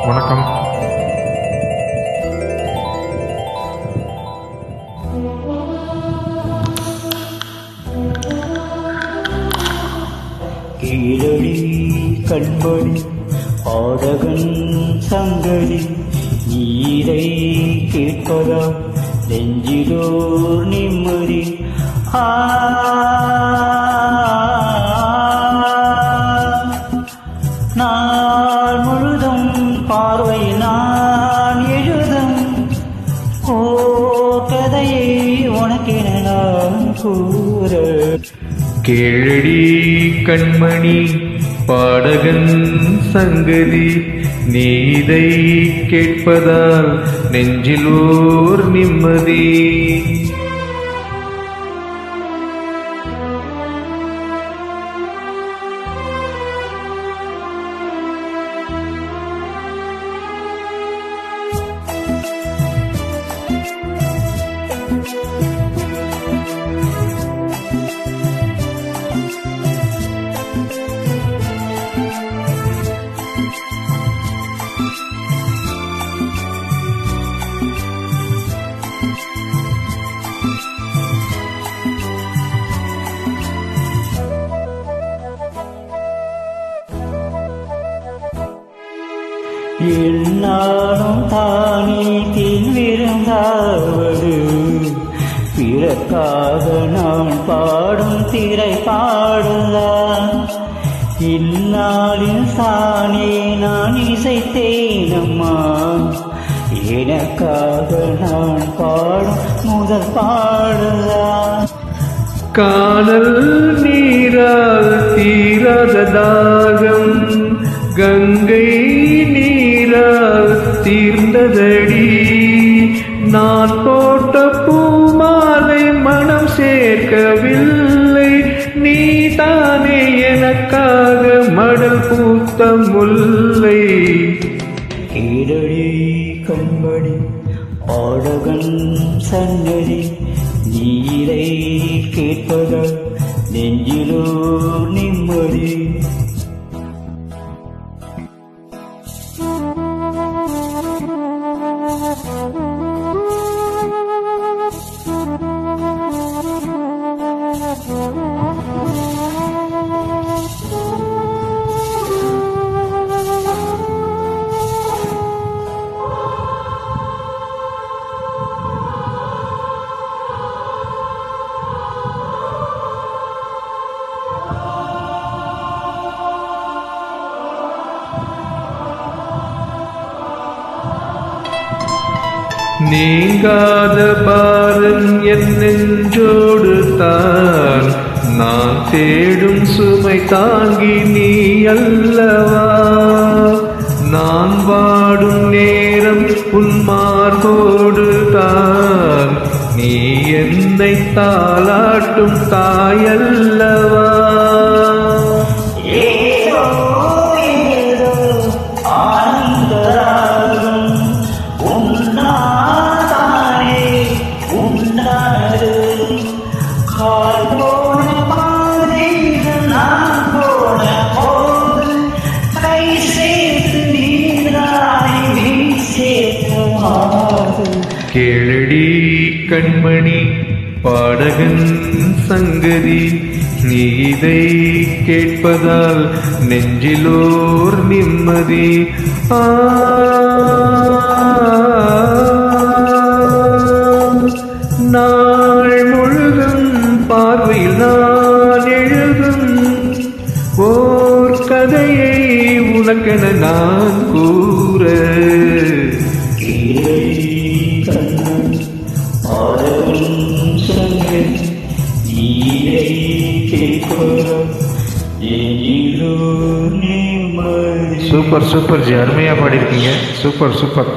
வணக்கம். கீழடி கண்படி பாடகன் சங்கடி நீரை கேட்பதா நெஞ்சிலோர் நிம்மதி. நாள் முழுதும் பார்வை நான் எழுதும் கதையை உனக்கென நான் கூற. கேளடி கண்மணி பாடகன் சங்கதி நீதை கேட்பதால் நெஞ்சிலோர் நிம்மதி. என்னாலும் தானே தீவிரங்காவது பிறக்காக நான் பாடும் திரை பாடுதான். இந்நாளில் தானே நான் இசைத்தேனம்மா எனக்காக நான் பாடும் முதல் பாடுதான். காணல் நீரால் தீராத தாகம் கங்கை நீரால் தீர்ந்ததடி. நான் போட்ட பூமாலை மனம் சேர்க்கவில்லை, நீ தானே எனக்காக மடல் பூத்த முல்லை. கீழடி கண்படி பாடகன் சன்னதி நீரை கேட்பத நெஞ்சிலோ நிம்மதி. நீங்காத பாரன் என் நெஞ்சோடு தான், நான் தேடும் சுமை தாங்கி நீ அல்லவா. நான் வாடும் நேரம் உன் மார்போடு தான், நீ என்னை தாளாட்டும் தாயல்லவா. கேளடி கண்மணி பாடகன் சங்கதி நீதை கேட்பதால் நெஞ்சிலோர் நிம்மதி. நாள் முழுதும் பார்வையில் நான் எழுதும் ஓர் கதையை உனக்கென நான் கூற. சூப்பர் சூப்பர் ஜி, அருமையாக பாடியிருக்கீங்க. Super super.